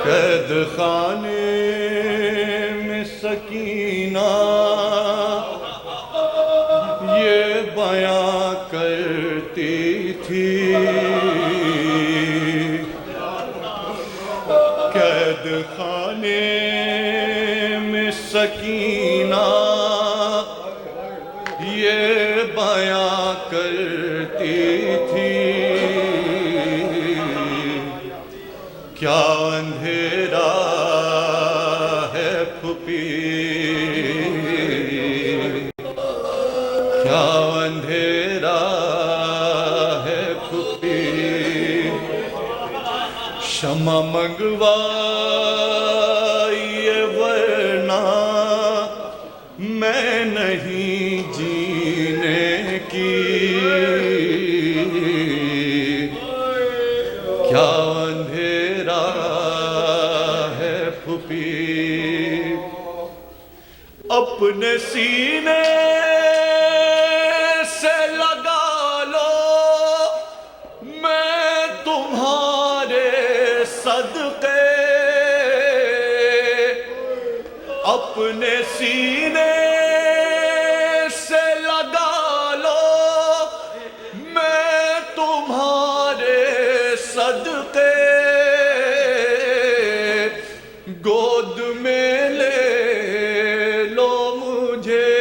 قید خانے میں سکینہ یہ بیاں کرتی تھی، قید خانے میں سکینہ یہ بیاں کرتی تھی، کیا اندھیرا ہے پھوپھی، کیا اندھیرا ہے پھوپھی، شمع منگوائیے ورنہ میں نہیں جینے کی، کیا اندھیرا ہے پھوپھی، اپنے سینے سے لگا لو میں تمہارے صدقے، اپنے سینے سے لگا لو میں تمہارے صدقے، گود میں لے لو مجھے،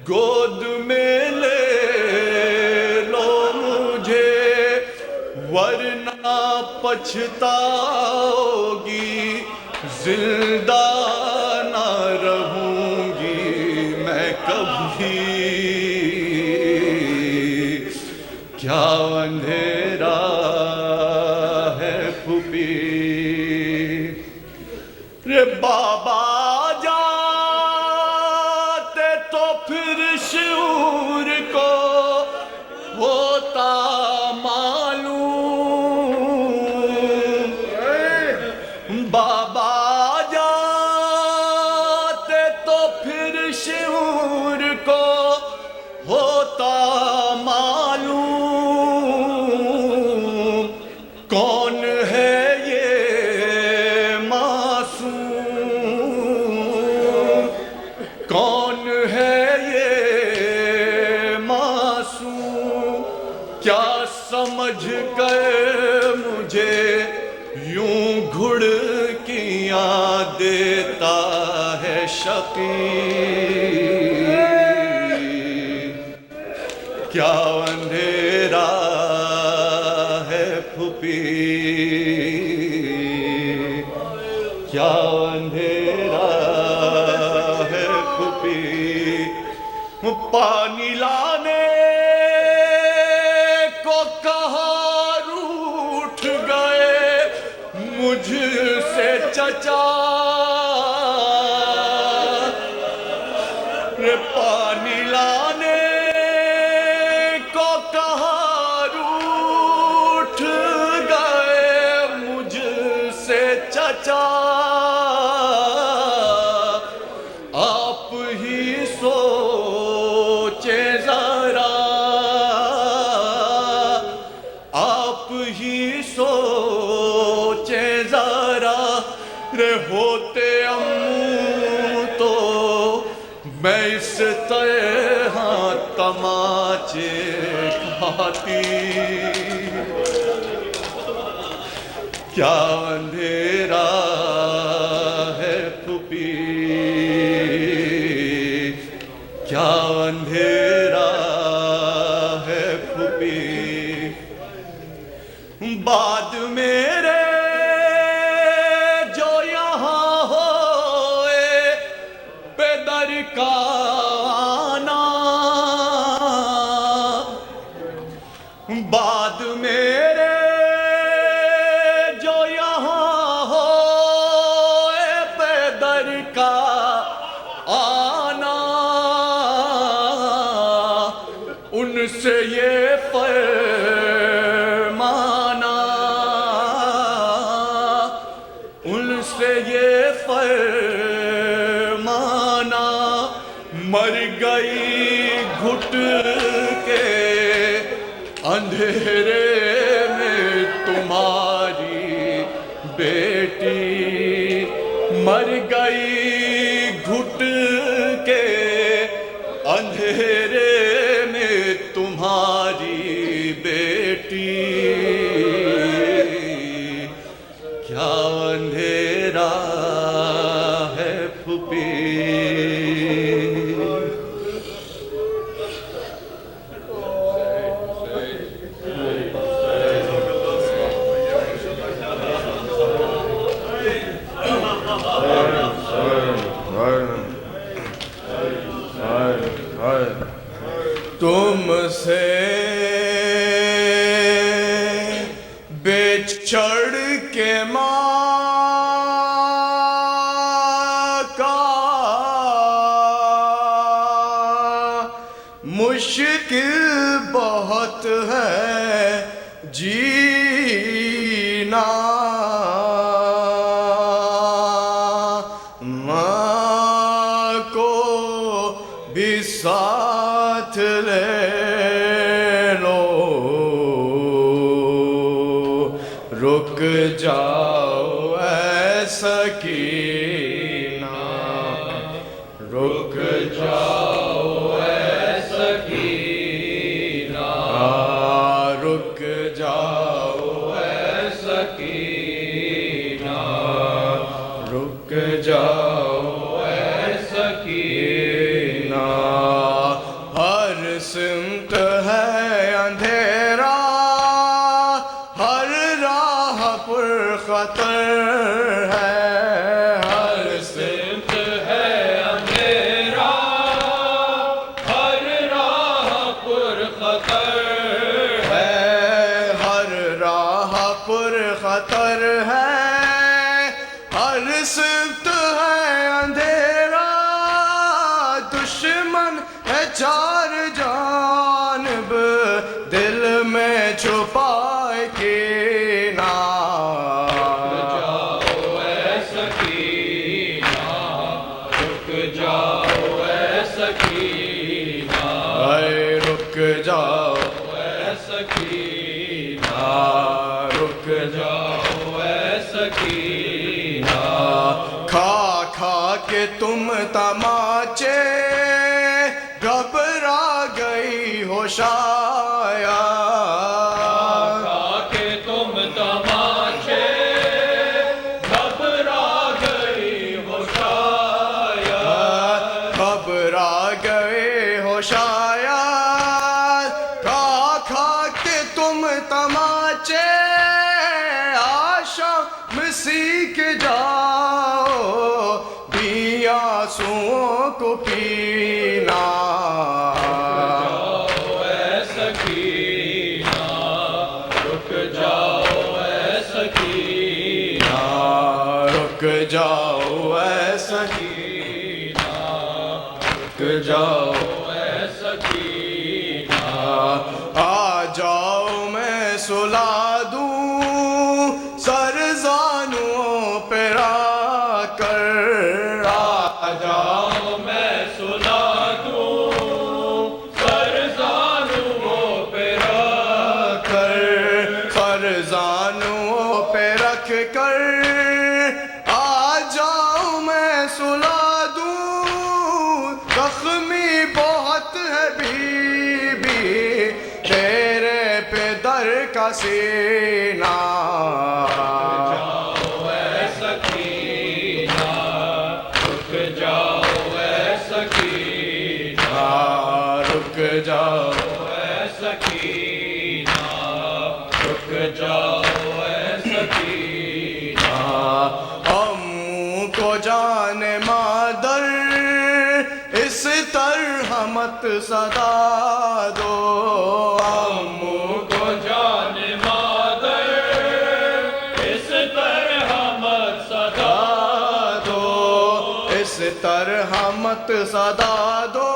گود میں لے لو مجھے، ورنہ پچھتاؤ گی، زندہ نہ رہوں گی میں کبھی، کیا اندھیرا ہے پھوپھی، رے بابا جاتے تو پھر شعور کو ہوتا معلوم، بابا جاتے تو پھر شعور کو ہوتا معلوم، کون ہے یہ معصوم، کون ہے یہ معصوم، کیا سمجھ کر مجھے یوں گھڑکیاں دیتا ہے شقی، کیا اندھیرا ہے پھوپھی، کیا اندھیرا ہے پھوپھی، پانی لانے کو کہاں روٹھ گئے مجھ سے چچا، رے پانی لانے کو کہاں روٹھ گئے مجھ سے چچا، آپ ہی سوچیں ذرا، آپ ہی سوچیں ذرا، رے ہوتے امو تو میں اس طرح تماچے کھاتی، کیا اندھیرا ہے پھوپھی، کیا اندھیرا ہے پھوپھی، بعد میرے جو یہاں ہوئے پہ در کا آنا، بعد میرے جو یہاں ہوئے پہ در کا آنا، ان سے یہ فرمانا، گئی گھٹ کے اندھیرے میں تمہاری بیٹی، مر گئی گھٹ کے اندھیرے میں تمہاری بیٹی، کیا اندھیرا ہے پھوپھی۔ تم سے بچھڑ کے ماں کا مشکل بہت ہے جینا، ماں کو بھی ساتھ لے لو، رک جاؤ اے سکینہ، رک جاؤ اے سکینہ، رک جاؤ اے سکینہ، رک جاؤ اے سکینہ، ہر سمت ہے اندھیرا، ہر راہ پر خطر ہے، ہر سمت ہے اندھیرا، ہر راہ پر خطر ہے، ہر راہ پر خطر ہے، ہر سمت ہے اندھیرا، دشمن ہے چار جانب، دل میں چھپائے کینہ، رک جاؤ اے سکینہ، رک جاؤ اے سکینہ، اے رک جاؤ اے سکینہ، رک جاؤ اے سکینہ، کھا کھا کے تم تماچے گھبرا گئی ہو شاید، کھا کے تم تماچے گھبرا گئی ہو شاید، گھبرا گئے ہو شاید، کھا کھا کے تم تماچے آشام سیکھ جاؤ بھی آنسوؤں کو پینا، رک جاؤ اے سکینہ، رک جاؤ اے سکینہ، رک جاؤ اے سکینہ، آ جاؤ میں سلا دوں سر زانوں پہ رکھ کر، آ جاؤ میں سلا دوں سر زانوں پہ رکھ کر، سر زانوں پہ رکھ کر، آ جاؤ میں سلا دوں، زخمی بہت ہے بی بی تیرے پہ در کا سینہ، رک جاؤ اے سکینہ، رک جاؤ اے سکینہ، رک جاؤ اے سکینہ، رک جاؤ اے سکینہ، اموں کو جان مادر اس طرح مت صدا دو، اموں کو جان مادر اس طرح مت صدا دو، اس طرح مت صدا دو،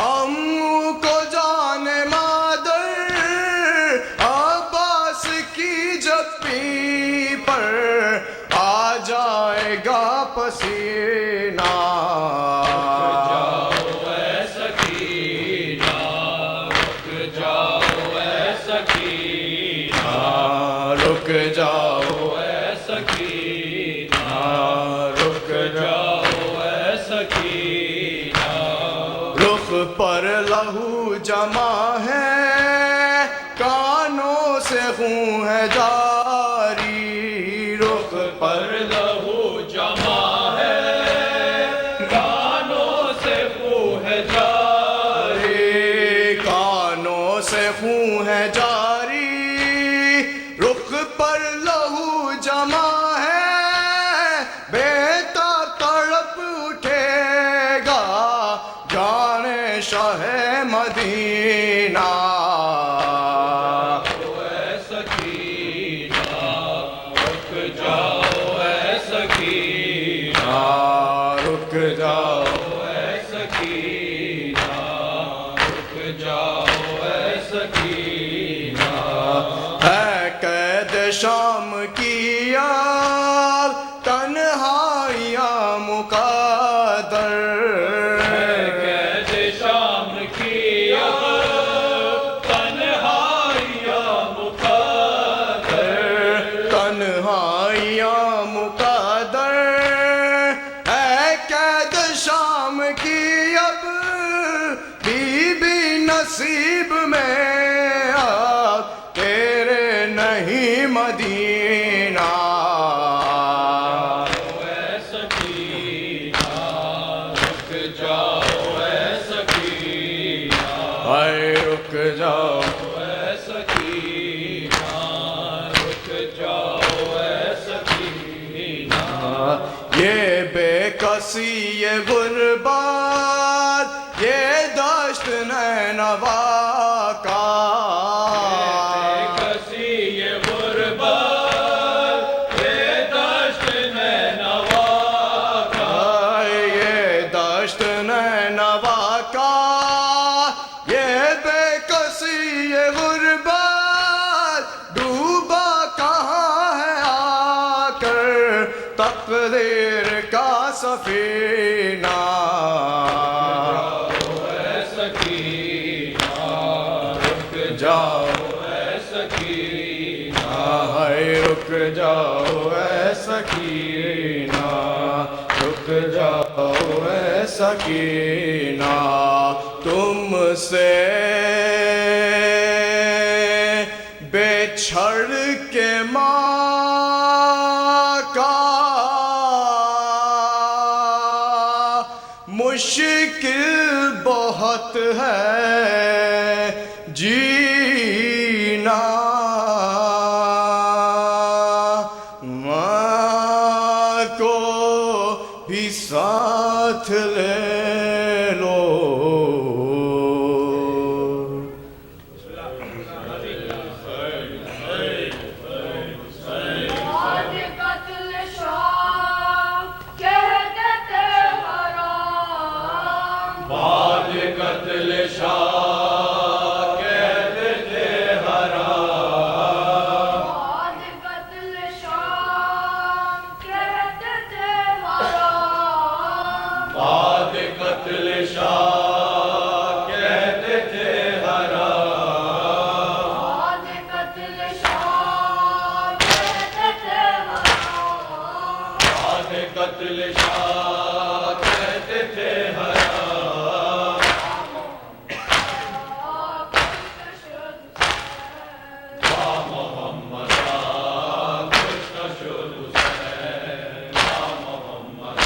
اموں کو جان مادر عباس کی جبی پر آ جائے گا پسینہ، رک جاؤ رک جاؤ اے سکینہ رک جاؤ اے سکینہ رخ پر لہو جمع ہے کانوں سے خون ہے جاری رخ پر لہو جمع ہے کانوں سے خون ہے جاری کانوں سے خون ہے جاری رخ پر لہو جمع ہے بیتاب تڑپ اٹھے گا جانے شاہ مدینہ اے سکینہ رک جاؤ اے سکینہ رک جاؤ اے سکینہ رک جاؤ اے سکینہ ہے قید شام کی یاد تنہائیاں مقدر قید شام کی تنہائیاں مقدر تنہائیاں مقدر ہے قید شام کی اب بی نصیب میں اب تیرے نہیں مدینہ اے سکینہ رک جاؤ اے سکینہ اے رک جاؤ اے سکینہ رک جاؤ اے سکینہ یہ بے کسی یہ غربت یہ دشت نینوا کا کسی یہ غربت یہ دشت نینوا کا یہ دشت نینوا کا یہ بے کسی یہ غربت ڈوبا کہاں ہے آ کر تقدیر کا سفینہ اے سکینہ رک جاؤ اے سکینہ ہائے رک جاؤ اے سکینہ رک جاؤ اے سکینہ تم سے بچھڑ کے ماں کا مشکل بہت ہے جینا ماں کو بھی ساتھ لے لو بعد قتل شام کہتے تھے حرام بعد قتل شاہ کہتے تھے حرام بعد قتل شام کہتے تھے حرام بعد قتل شاہ کہتے تھے حرام بعد قتل شام کہتے تھے حرام بعد قتل شاہ کہتے تھے حرام محمد کچھ نہ شد حسین محمد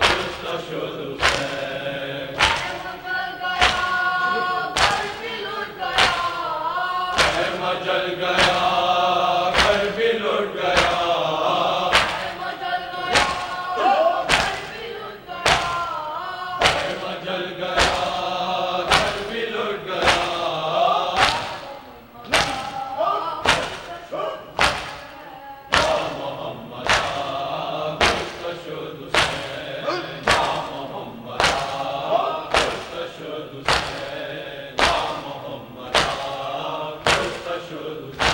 کچھ نہ شد حسین مچل گیا گھر بھی لٹ گیا مچل گیا گھر بھی لٹ گیا مچل گیا گھر بھی لٹ گیا مچل گیا گھر بھی لٹ گیا محمد کچھ نہ شد حسین محمد کچھ نہ شد حسین محمد کچھ نہ شد حسین